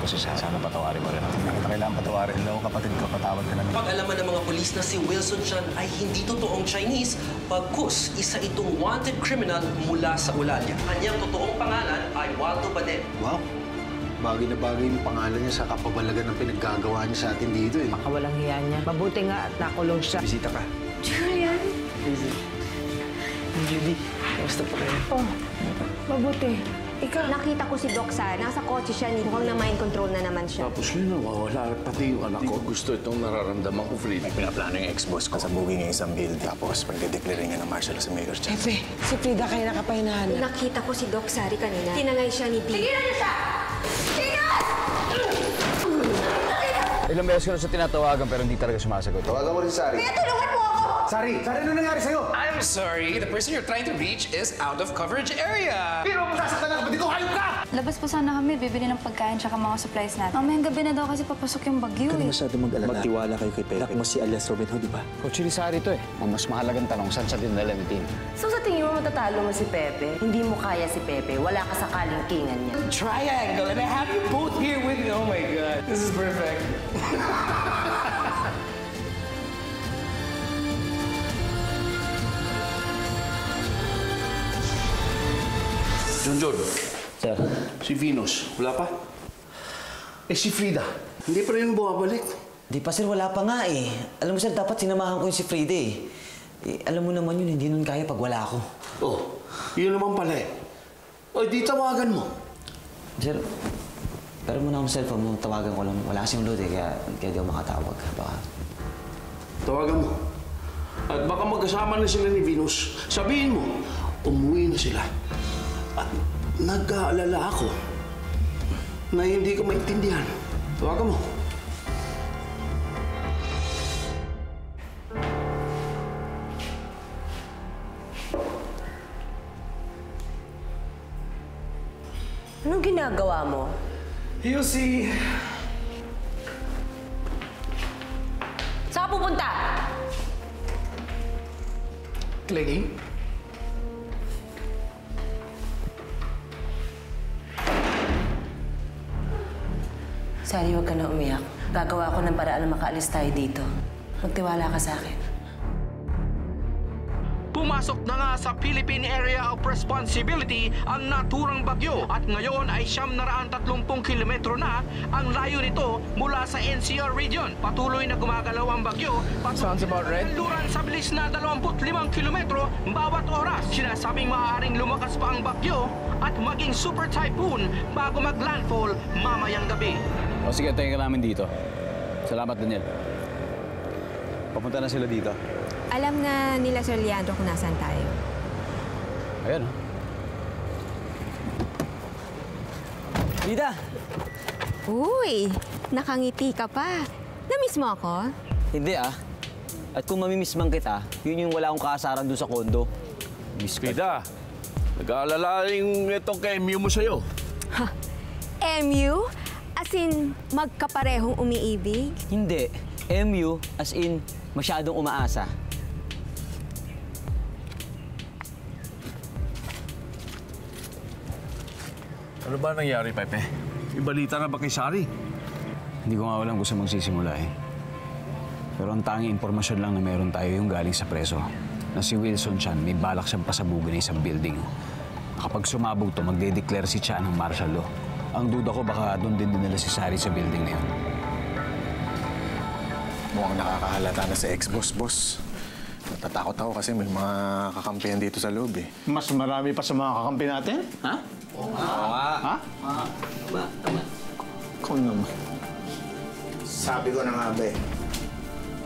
ko si Sara. Sana patawarin mo rin ako. Hindi kita kailangan patawarin. Hello, kapatid ko, patawad ka na. Pag-alaman ng mga polis na si Wilson Chan ay hindi totoong Chinese, bagkus isa itong wanted criminal mula sa Eulalia. Kanyang totoong pangalan ay Waldo Baden. Wow. Bagay na bagay yung pangalan niya sa kapabalagan ng pinaggagawa niya sa atin dito eh. Makawalang hiya niya. Mabuti nga at nakulong siya. Bisita ka. Julian? Judy, kamusta pa kayo? Oh, mabuti. Ikaw. Nakita ko si Doc Sara. Nasa kotse siya. Mukhang na mind control na naman siya. Tapos yun, nawawala. Pati yung anak ko. Gusto itong nararamdaman ko, Frida. May pinaplano yung ex-boss ko. Sabugin niya isang building. Tapos pagdedeclare niya ng martial sa Mayor Chan. Efe, si Frida kayo nakapahinahanap. Nakita ko si Doc Sari kanina. Tinangay siya ni Dee. Tigilan niyo siya! Ilang beses ko na siya tinatawagan pero hindi talaga sumasagot. Tawagan mo rin si Sari. Kaya tulungan mo ako! Sari, ano nangyari sa'yo? I'm sorry, the person you're trying to reach is out of coverage area. Pero kung sasaktan na kapatid ko, hayop ka! Labas po sana kami, bibili ng pagkain tsaka mga supplies natin. Mamayang gabi na daw kasi papasok yung bagyo Huwag ka eh. na masyado mag-alala. Magtiwala kayo kay Pepe. Anak mo si alias Robin Hood, di ba? Coach Sari to eh. Ang mas mahalagang tanong, saan siya dinala ni Tim? So sa tingin mo matatalo mo si Pepe? Hindi mo kaya si Pepe. Wala ka sa kalingkingan niya. Triangle, and I have you both here with me. Oh my God, this is perfect. Junjun, Sir. si Venus, wala pa? Eh, si Frida, hindi pa rin bumabalik. Di pa, sir. Wala pa nga eh. Alam mo, sir, dapat sinamahan ko yung si Frida eh. Alam mo naman yun, hindi nun kaya pag wala ako. Oh, yun naman pala eh. O, di tawagan mo. Sir, pero muna akong cellphone mo, tawagan ko lang. Wala kasing load eh, kaya di ako makatawag. Baka... Tawagan mo. At baka magkasama na sila ni Venus. Sabihin mo, umuwi na sila. At nag-aalala ako na hindi ko maintindihan. Tawagan mo. Anong ginagawa mo? You'll see. Saan ka pupunta? Clingy. Sari, huwag ka na umiyak. Gagawa ko ng paraan na makaalis tayo dito. Magtiwala ka sa akin. Pumasok na nga sa Philippine Area of Responsibility ang naturang bagyo at ngayon ay 930 kilometro na ang layo nito mula sa NCR region. Patuloy na gumagalaw ang bagyo. Sounds about right. Luran sa bilis na 25 kilometro bawat oras. Sinasabing maaaring lumakas pa ang bagyo at maging super typhoon bago mag-landfall mamayang gabi. O sige, tingin ka namin dito. Salamat, Daniel. Papunta na sila dito. Alam na nila Sir Leandro kung nasaan tayo. Ayan, oh. Frida! Uy, nakangiti ka pa. Namiss mo ako? Hindi ah. At kung mamimiss man kita, yun yung wala akong kaasaran doon sa kondo. Miss ka. Frida, nag-aalala yung itong KMU mo sa'yo. Ha? MU? As in, magkaparehong umiibig? Hindi. MU as in masyadong umaasa. Ano ba nangyari, Pepe? Ibalita na ba kay Sari? Hindi ko nga alam kung saan magsisimula eh. Pero ang tanging impormasyon lang na meron tayo yung galing sa preso. Na si Wilson Chan may balak siyang pasabugin ng isang building. Kapag sumabog to, magde-declare si Chan ng martial law. Ang duda ko baka doon din dinala si Sari sa building na yun. Mukhang nakakahalata na sa ex-boss, boss. Natatakot ako kasi may mga kakampihan dito sa loob eh. Mas marami pa sa mga kakampi natin? Ha? Oo nga. Ha? Tama. Kung naman. Sabi ko na nga ba eh.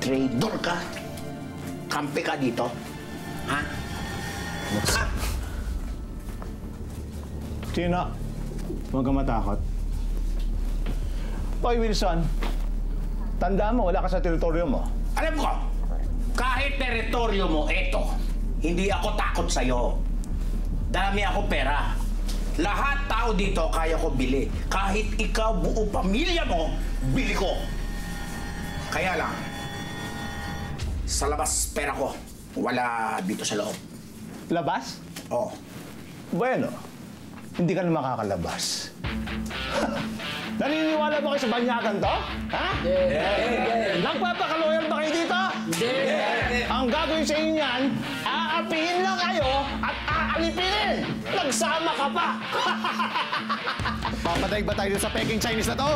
Traitor ka? Kampi ka dito? Ha? Tina, huwag kang matakot. Hoy, Wilson. Tandaan mo, wala ka sa teritoryo mo. Alam ko, kahit teritoryo mo, eto, hindi ako takot sa'yo. Dami ako pera. Lahat tao dito kaya ko bili. Kahit ikaw, buo pamilya mo, bili ko. Kaya lang, sa labas pera ko, wala dito sa loob. Labas? Oo. Bueno, hindi ka na makakalabas. Naniniwala ba kayo sa banyagan to? Ha? Hindi. Nagpapakaloyal ba kayo dito? Hindi. Ang gagawin sa inyo yan, aapihin lang kayo at aalipinin! Nagsama ka pa! Papatay ba tayo sa Peking Chinese na to?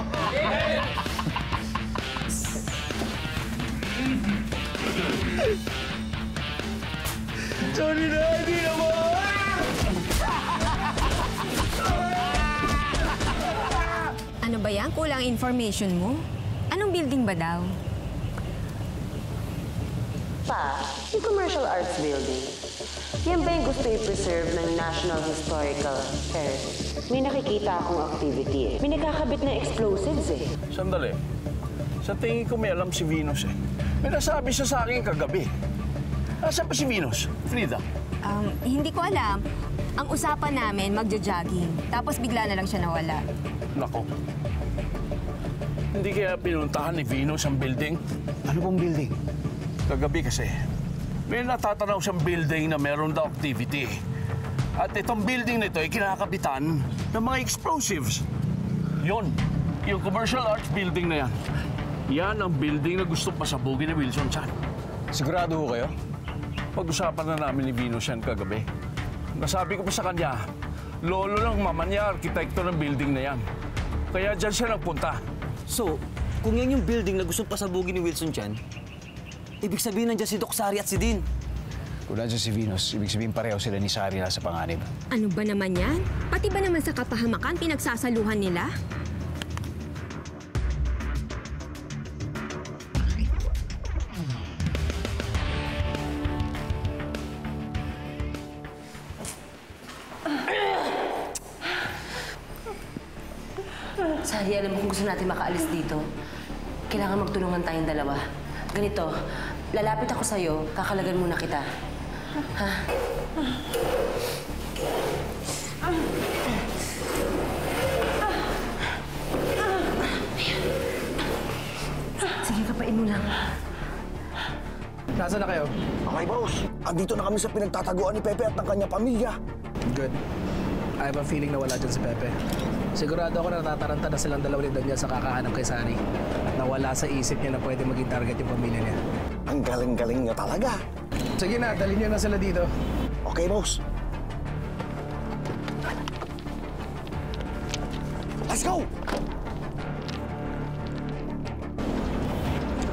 Sorry na, hindi na mo! Ano ba yan? Kulang information mo? Anong building ba daw? Pa, yung commercial arts building, yan ba yung gusto i-preserve ng National Historical Heritage? May nakikita akong activity eh. May nagkakabit na explosives eh. Sandali. Sa tingin ko may alam si Venus eh. May nasabi siya sa akin kagabi. Nasaan pa si Venus? Frida? Hindi ko alam. Ang usapan namin, magja-jogging. Tapos bigla na lang siya nawala. Nako. Hindi kaya pinuntahan ni Venus ang building? Ano pong building? Kagabi kasi, may natatanaw siyang building na meron daw activity. At itong building na ito ay kinakabitan ng mga explosives. Yon, yung commercial arts building na yan. Yan ang building na gusto pasabugin ni Wilson Chan. Sigurado ho kayo? Pag-usapan na namin ni Venus yan kagabi. Nasabi ko pa sa kanya, lolo lang mama niya, arkitekto ng building na yan. Kaya dyan siya nagpunta. So, kung yan yung building na gusto pasabugin ni Wilson Chan, ibig sabihin nandiyan si Doc Sari at si Dean. Kung nandiyan si Venus, ibig sabihin pareho sila ni Sari na sa panganib. Ano ba naman yan? Pati ba naman sa kapahamakan pinagsasaluhan nila? Sari, alam mo kung gusto natin makaalis dito, kailangan magtulungan tayong dalawa. Ganito, lalapit ako sa'yo, kakalagan muna kita. Ha? Sige, kapain mo lang. Nasaan na kayo? Okay, boss. Andito na kami sa pinagtataguan ni Pepe at ng kanyang pamilya. Good. I have a feeling na wala dyan si Pepe. Sigurado ako na natataranta na silang dalawa ni Daniel sa kakahanap kay Sari. At nawala sa isip niya na pwede maging target yung pamilya niya. Ang galing-galing niya talaga. Sige na, dalhin niyo na sila dito. Okay, boss. Let's go!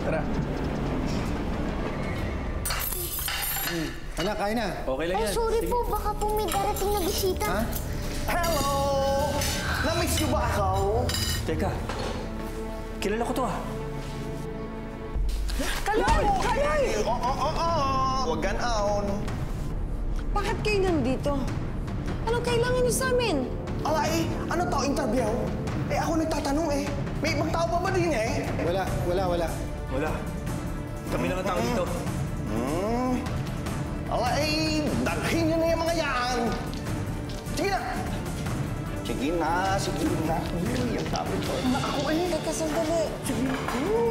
Tara. Anak, kain na. Okay lang yan. Sorry po, baka po may darating na bisita. Ha? Hello! Na-miss niyo ba ako? Teka, kilala ko to ah. Kalay! Kalay! Huwag ganaon. Bakit kayo nandito? Anong kailangan niyo sa amin? Alay, ano to, interview? Eh, ako nagtatanong eh. May ibang tao pa ba din eh? Wala. Wala. Kami lang ang tao dito. Alay, dalhin niyo na yung mga yan. Sige na. Sige na. Uy, ang tabi ko. Ako eh. Teka, sandali. Sige.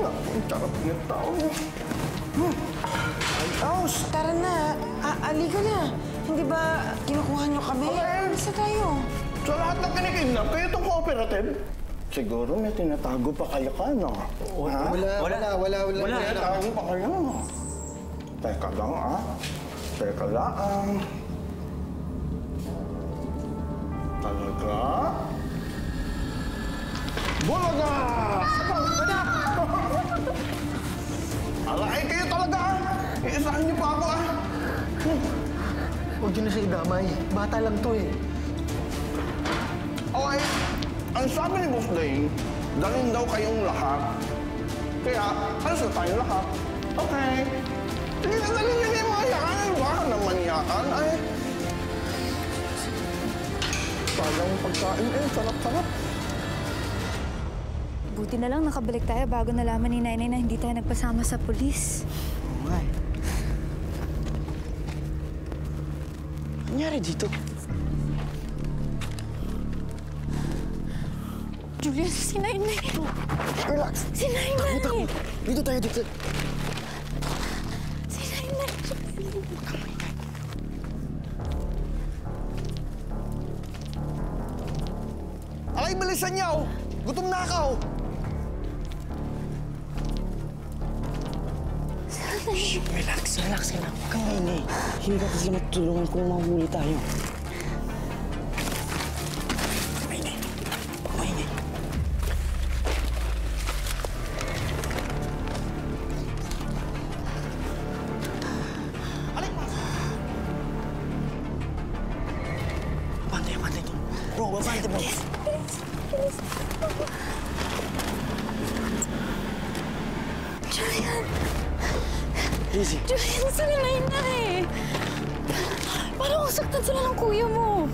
Ang sarap ng tao. Ayos. Tara na, aliga na. Hindi ba kinukuha niyo kami? Isa tayo. Sa lahat ng kinikidnap, kayo itong cooperative? Siguro may tinatago pa kayo ka, no? Ha? Wala. May tinatago pa kayo. Teka lang, ah. Teka lang. Talaga? Bulaga! Alay kayo talaga, ah. Iisahan niyo pa ako, ah. Huwag niyo na siya idamay. Bata lang to eh. Okay, ang sabi ni Boss Dane, dalhin daw kayong lahat. Kaya, alas na tayong lahat. Okay. Sige na, dalhin niyo na yung mga yakan. Baka naman yakan, ay. Talagang pagkain eh, sarap-sarap. Buti na lang nakabalik tayo bago nalaman ni Nainay na hindi tayo nagpasama sa pulis. Oo nga eh. Nangyari dito? Julian, si Nainay. Relax. Si Nainay. Dito tayo. Si Nainay. Ay, bilisan niyo! Gutom na ako! Shh, relax ka lang. Huwag kang maingay. Hindi ka kasi matutulungan kung mahuli tayo. Maingay. Huwag maingay. Bantay to. Bro, babante mo. Julian! Lizzie. Julian, sanilay na eh. Parang usaktan sila ng kuya mo.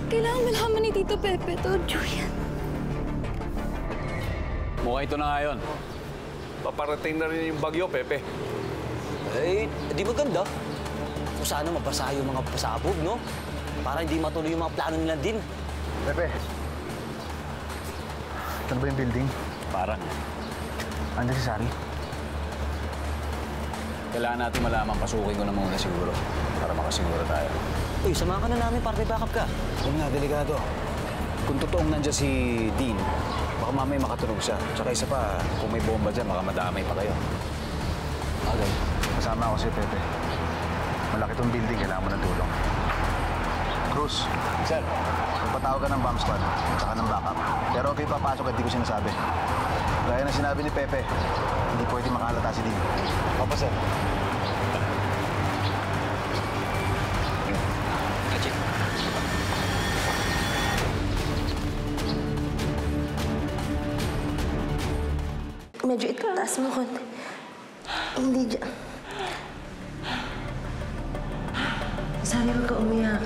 Kailangan malaman ni Tito Pepe to, Julian. Mukha ito na nga yun. Paparating na rin yung bagyo, Pepe. Eh, di maganda. Kung sana mabasa yung mga pasabog, no? Para hindi matuloy yung mga plano nila din. Pepe, ito na ba yung building? Parang. Andiyan si Sari? Kailangan natin malaman, pasukin ko na muna siguro. Para makasiguro tayo. Uy, samahan ka na namin para may backup ka. Kung nga, delikado. Kung totoong nandiyan si Dean, baka mamaya makatunog siya. Tsaka isa pa, kung may bomba dyan, baka madamay pa kayo. Okay. Kasama ako si Pepe. Malaki tong building, kailangan mo ng tulong. Cruz. Sir. Magpatawag ka ng bomb squad at saka ng backup. Pero okay papasok at di ko sinasabi. Gaya na sinabi ni Pepe, hindi pwede makalata si Dean. Opo, sir. Medyo itaas mo konti. Hindi dyan. Sabi ko ka umiyak.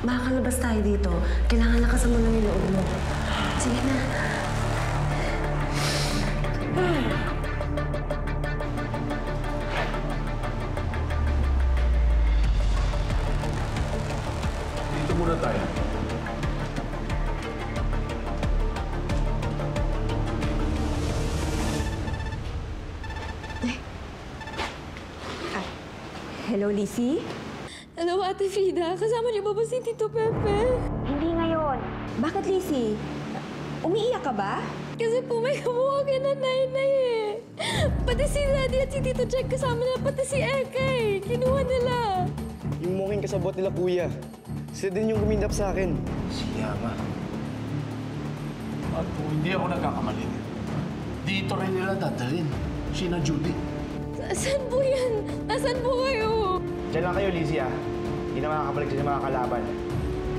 Makakalabas tayo dito. Kailangan lakasan mo lang yung loob mo. Sige na. Dito muna tayo. Hello, Lizzie? Hello, Ate Frida. Kasama niyo ba si Tito Pepe? Hindi ngayon. Bakit, Lizzie? Umiiyak ka ba? Kasi po may kumuha kay nanay eh. Pati si Daddy at si Tito Jack kasama nila, pati si Eka eh. Kinuha nila. Yung mukhang kasabot nila kuya. Sila din yung gumindap sa akin. Si Yama. At kung hindi ako nagkakamali, dito rin nila dadalhin. Sina Judy. Saan po yan? Nasaan po kayo? Diyan lang kayo, Lizzie, ah. Hindi na makakabalik sa mga kalaban.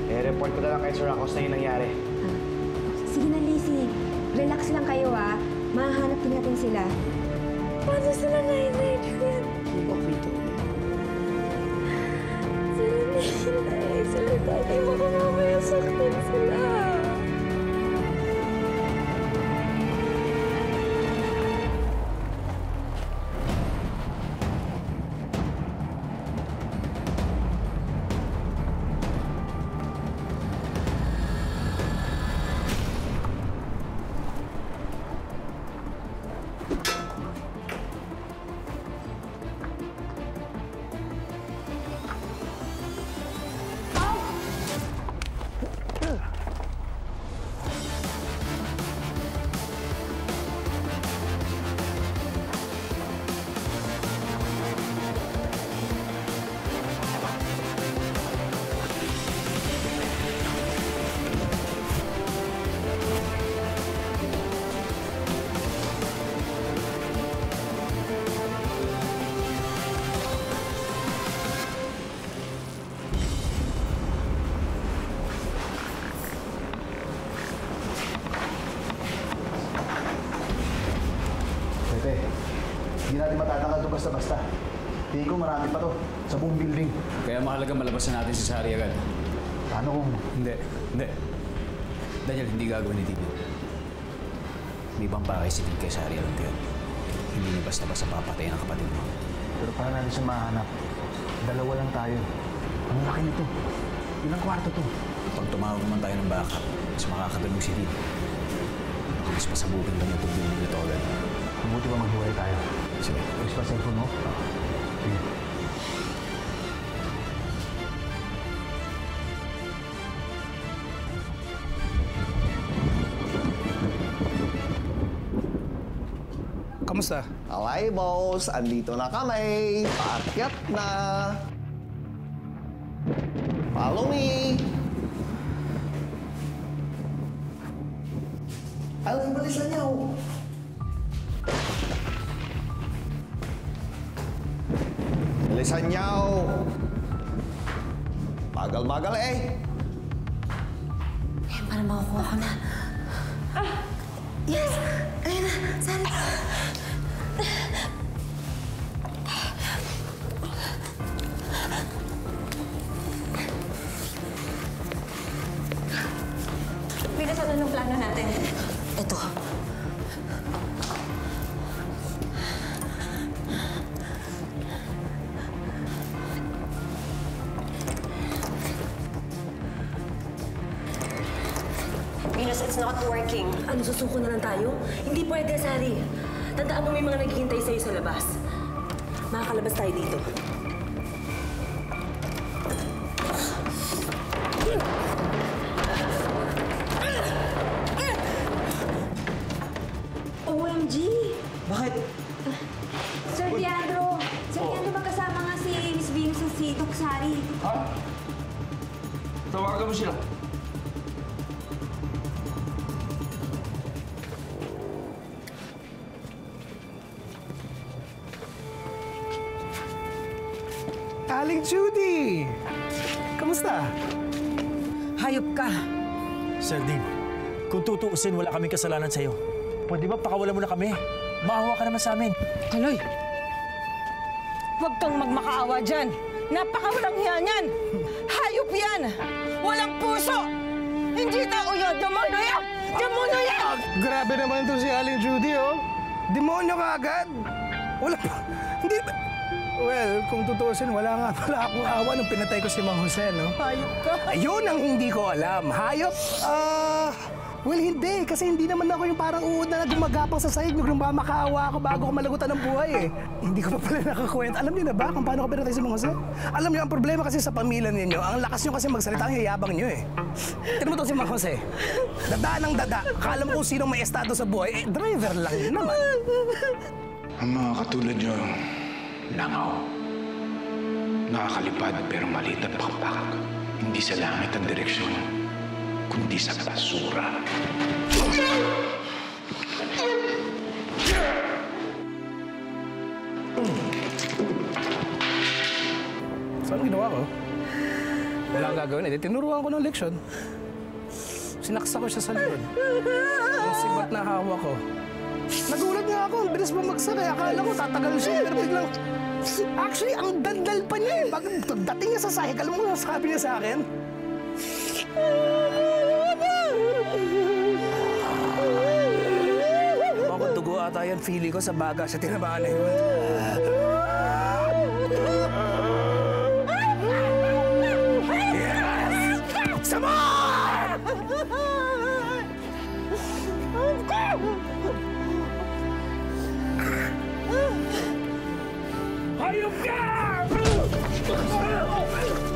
report ko na lang kay Sir Acosta yung nangyari. Sige na, Lizzie. Relax lang kayo, ah. Mahahanap din natin sila. Paano sila na-injured? Keep up, Vito. Sila ni-injured. Sila dati baka mamaya saktan sila. Hindi natin matatanggal ito basta-basta. Tingin ko marami pa to sa buong building. Kaya mahalaga malabasan natin si Sari agad. Paano kung... Hindi. Daniel, hindi gagawin ni Tito. May ibang bagay si Tito kay Sari, alam ko yun. Hindi niya basta-basta papatayin ang kapatid mo. Pero paano natin siya mahanap? Dalawa lang tayo. Ang laki nito. Ilang kwarto to? Pag tumawag naman tayo ng backup, mas makakadalog si Tito. Baka mas pasabugin lang itong building nito agad. Mabuti ba maghiwalay tayo? Sige. Ayos pa cellphone mo? Sige. Kamusta? Alay, boss. Andito na kami. Paakyat na. Follow me. Alam, balisan niyo. Balisan niyo. Bagal-bagal eh. Para makukuha ko na. Yes! Ayun na! Sana! Bilis, ano nung plano natin? Ito. Venus, it's not working. Ano, susuko na lang tayo? Hindi pwede, Sari. Tandaan mo may mga naghihintay sa'yo sa labas. Makakalabas tayo dito. OMG! Bakit? Sir Leandro! Sir Leandro, magkasama nga si Miss Venus at si Doc Sari. Ha? Tawagan mo sila. Aling Judy! Kamusta? Hayop ka! Sir Dean, kung tutuusin, wala kaming kasalanan sa'yo. Pwede ba pakawalan mo na kami? Maawa ka naman sa amin. Kaloy! Huwag kang magmakaawa dyan! Napakawalang hiya niyan! Hayop yan! Walang puso! Hindi tao yun! Demonyo yan! Demonyo yan! Grabe naman to si Aling Judy, oh. Demonyo ka agad. Wala pa. Hindi ba? Well, kung tutuusin, wala nga pala akong awa nung pinatay ko si Mang Jose, no? Hayop ka! Ayun ang hindi ko alam. Hayop? Well, hindi. Kasi hindi naman ako yung parang uod na gumagapang sa sahig nung makaawa ako bago ko malagutan ng buhay, eh. Hindi ko pa pala nakakwenta. Alam niyo na ba kung paano ko pinatay si Mang Jose? Alam niyo, ang problema kasi sa pamilya ninyo, ang lakas niyo kasi magsalita, ang yayabang niyo, eh. Tignan mo to si Mang Jose. Dada ng dada. Akala mo kung sinong may estado sa buhay, eh, driver lang yun naman. Ang mga katulad niyo, langaw. Nakakalipad pero maliit at pakpak. Hindi sa langit ang direksyon, kundi sa basura. Saan ginawa ko? Wala ang gagawin. Eh, tinuruan ko ng leksyon. Sinaksa ko siya sa likod. Ang sibat na hawa ko. Nagulat nga ako. Ang bilis bumagsak. Kaya akala ko tatagal siya. Pero biglang... Actually, ang dandal pa niya eh. Pagdating niya sa sahig, alam mo ang sabi niya sa akin? Mga dugo ata yan. Feeling ko sa baga sa tinamaan na yun. Yes! Some more! Hayop ka!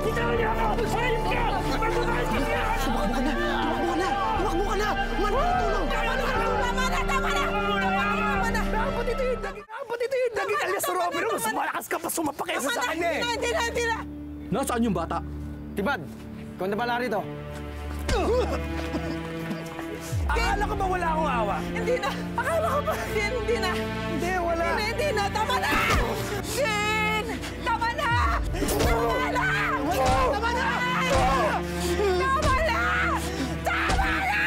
Bitawan niyo ako! Hayop ka! Magmamahal ka niya! Tumakbo ka na! Tumakbo ka na! Tumakbo ka na! Manatulong! Tama na! Tama na! Tama na! Tama na! Dapat ito yung daging! Dapat ito yung daging! Alias Robert! Mas malakas ka pa sumapa kaysa sa kanya eh! Hindi na! Nasaan yung bata? Tibad! Ikaw na pala rito. Akala ko ba wala akong awa? Hindi na! Akala ko ba? Hindi na! Hindi, wala! Hindi na! Tama na! Din! Tama na! Tama na! Tama na! Tama na! Tama na!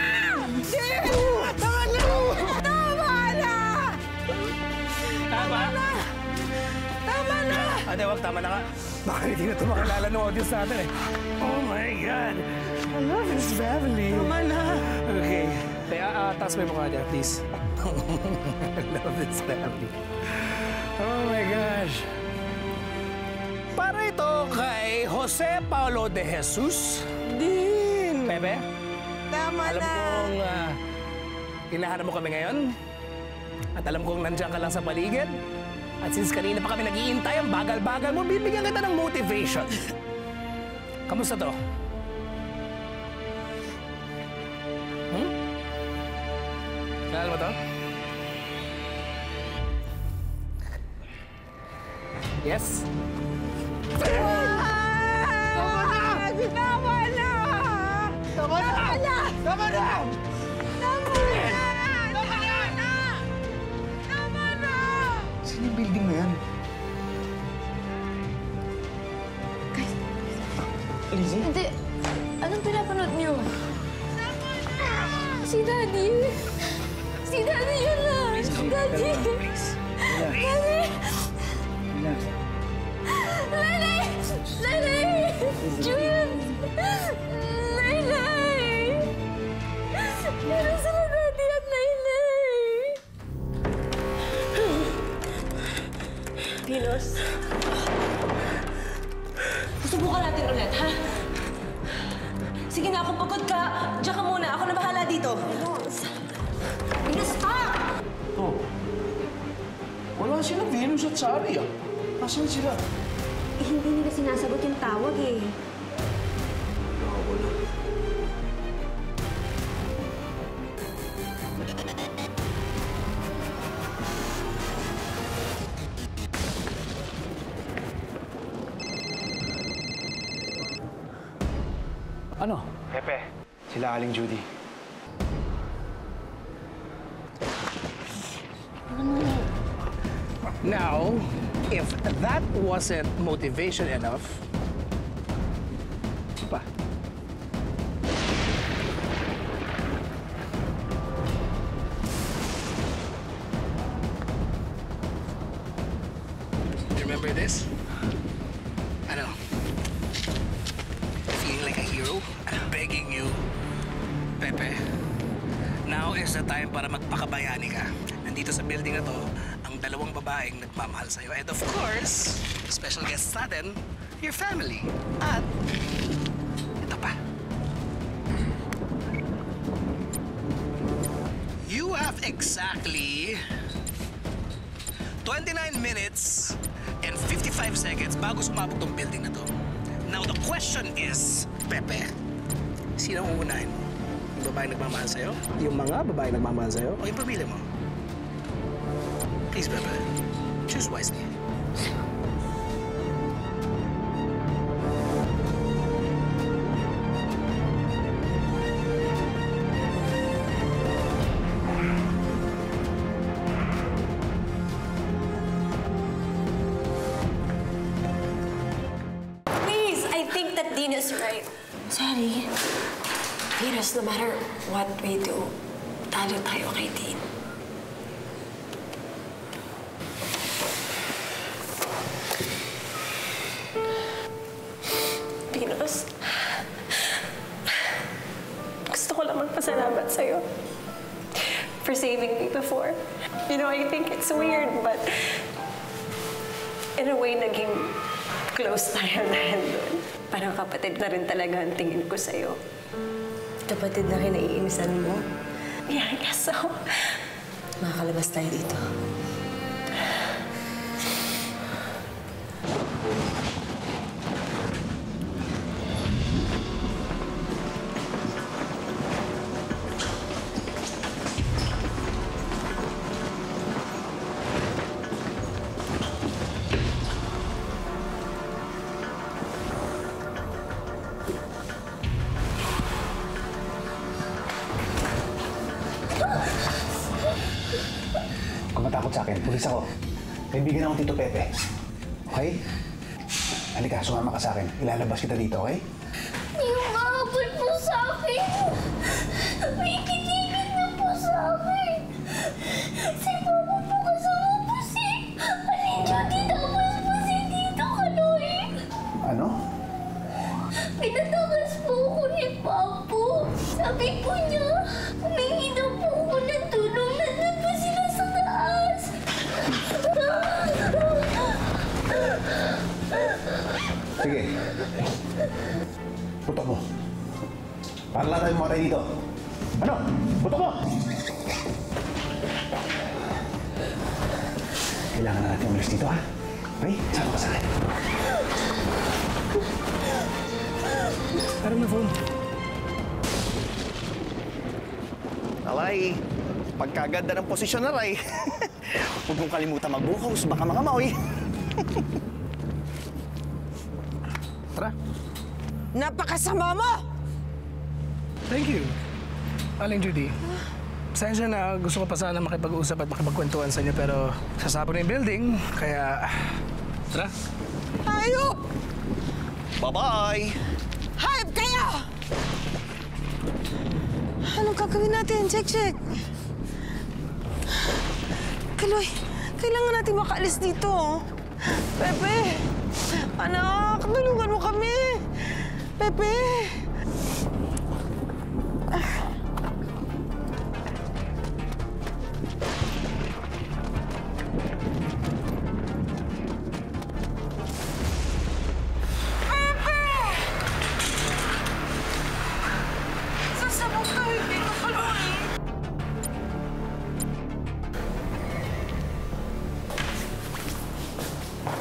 Din! Tama na! Tama na! Tama na! Tama na! Ate, wag, tama na ka. Baka hindi na ito makilala ng audience natin eh. Oh my God! I love this family. Tama na! Okay. Kaya, taas mo yung mukha niya, please. I love this family. Oh my gosh. Para ito kay Jose Paulo de Jesus. Din. Pepe? Tama alam na. Alam kong hinahanap mo kami ngayon. At alam kong nandiyan ka lang sa paligid. At since kanina pa kami nag-iintay, ang bagal-bagal mo, bibigyan kita ng motivation. Kamusta to? Kilala mo to? Yes? Tama na! Tama na! Tama na! Tama na! Tama na! Saan yung building na yan? Lizzie? Hindi. Anong pinapanood niyo? Si Daddy. Si Daddy yun lang. Daddy. Daddy. Nanay! Nanay! Julian! Nanay! Meron sila Daddy at Nanay! Venus. Susubukan natin ulit, ha? Sige na, kung pagod ka, diyan ka muna. Ako na bahala dito. Venus, stop! Oh. Wala silang Venus at Sari, ah. Nasaan sila? Hindi nila sinasagot yung tawag eh. Wala. Ano? Pepe, sila Aling Judy. Now, if that wasn't motivation enough, ano pa? Remember this? Ano? Feeling like a hero? I'm begging you, Pepe. Now is the time para magpakabayani ka. Nandito sa building na to, ang dalawang babaeng nagmamahal sa'yo. And of course, special guest natin, your family. At, ito pa. You have exactly 29 minutes and 55 seconds bago sumabog tong building na to. Now, the question is, Pepe, sino ang uunahin mo? Yung babaeng nagmamahal sa'yo? Yung mga babaeng nagmamahal sa'yo? O yung pamilya mo? Please, Pepe, choose wisely. Please, I think that Dean is right. Sorry. Venus, no matter what we do, talo tayo kay Dean. Venus, gusto ko lang magpasalamat sa'yo for saving me before. You know, I think it's weird, but in a way, naging close tayo dahil doon. Parang kapatid na rin talaga ang tingin ko sa'yo. Kapatid na kinaiinisan mo? Yeah, I guess so. Makakalabas tayo dito. Kung matakot sa akin, pulis ako. Kaibigan ako Tito Pepe. Okay? Halika, sumama ka sa akin. Ilalabas kita dito, okay? Yung mahabol po sa akin. May kitigil na po sa akin. Si Papa po kasama po si Aling Judy tapos po si Tito Kaloy. Ano? Pinatakas po ako ni Papo. Sabi po niya, humingi daw po ako ng tulong. Nandun po sila sa taas. Sige. Putok mo. Para lang tayo mamatay dito. Ano? Putok mo! Kailangan na natin umalis dito, ha? Okay? Sama ka sa akin. Parang na phone. Alay, pagkaganda ng posisyon na Ray. Huwag mong kalimutan magbuhos, baka mga maoy. Tara. Napakasama mo! Thank you. Aling Judy. Pasensya na, gusto ko pa sana makipag-usap at makipagkwentuhan sa inyo pero sasabog na yung building, kaya... Tara. Hayop! Bye-bye! Hayop kayo! Anong gagawin natin? Check. Kaloy, kailangan natin makaalis dito. Pepe! Anak, tulungan mo kami! Pepe!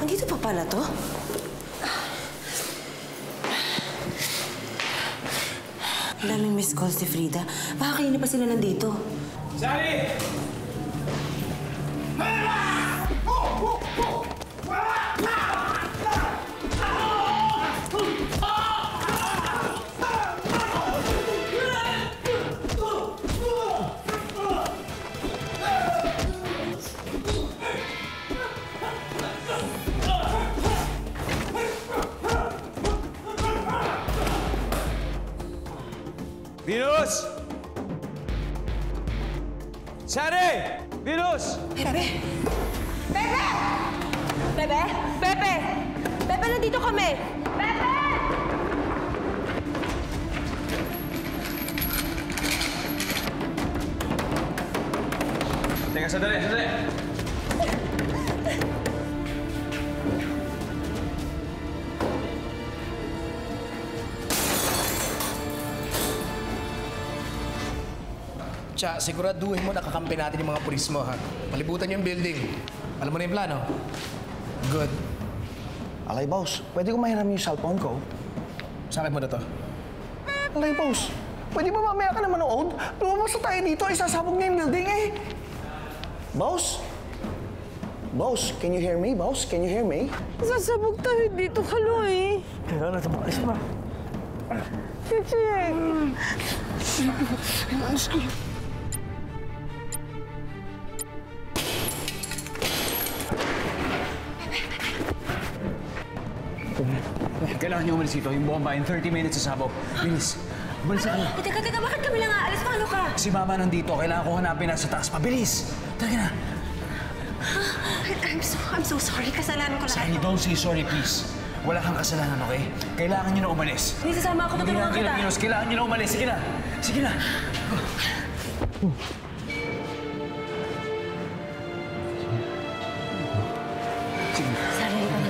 Nandito pa pala to? Ang daming miss calls si Frida. Baka kanina pa sila nandito. Sally! Venus! Sari! Venus! Pepe! Pepe! Pepe! Pepe! Pepe, nandito kami! Pepe! Teka, sandali! Tsa, siguraduhin mo nakakampi natin yung mga pulis mo, ha? Palibutan yung building. Alam mo na yung plano? Good. Alay, boss. Pwede ko mahiram yung cellphone ko? Sa akin mo na to. Alay, boss. Pwede ba mamaya ka na manood? Lumabas na tayo dito, isasabog na yung building eh. Boss? Boss, can you hear me? Boss, can you hear me? Sasabog tayo dito, Kaloy. Kailangan natin makalis pa. Check. Kailangan niyo umalis dito. Yung bomba in 30 minutes sasabog. Bilis. Umalis na kayo. Teka, bakit kami lang aalis? Paano ka? Si Mama nandito. Kailangan ko hanapin na sa taas. Pabilis! Talaga na. I'm so sorry. Kasalanan ko lang. Sally, don't say sorry, please. Wala kang kasalanan, okay? Kailangan niyo na umalis. Hindi, sasama ako. Tutulungan kita. Kailangan niyo na umalis. Sige na. Sige na. Sige. Sally, ka na.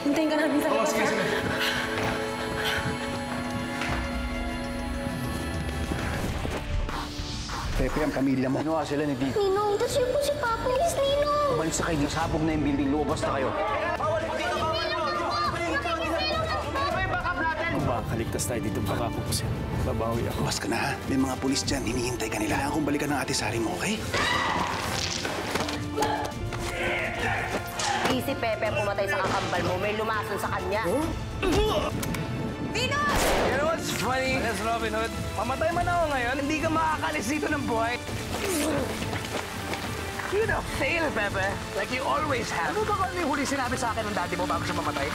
Hintayin ka namin sa labas. Sige. Pepe, ang pamilya mo. Ginawa sila ni Dito. Ninong, tas yun po si Papa. Please, Ninong! Umalis na kayo. Sabog na yung building. Lumabas na kayo. Makakaligtas tayo dito baka pupusin. Babawi ako. Bukas ka na, ha? May mga pulis dyan. Hinihintay ka nila. Kailangan kong balikan ng ate Sari mo, okay? Si Pepe ang pumatay sa kakambal mo. May lumason sa kanya. Venus! You know what's funny? Yes, Robin Hood. Mamatay man ako ngayon, hindi ka makakalis dito ng buhay. You know, fail, Pepe. Like you always have. Ano ba kung yung huli sinabi sa akin ng daddy mo bago siya mamatay?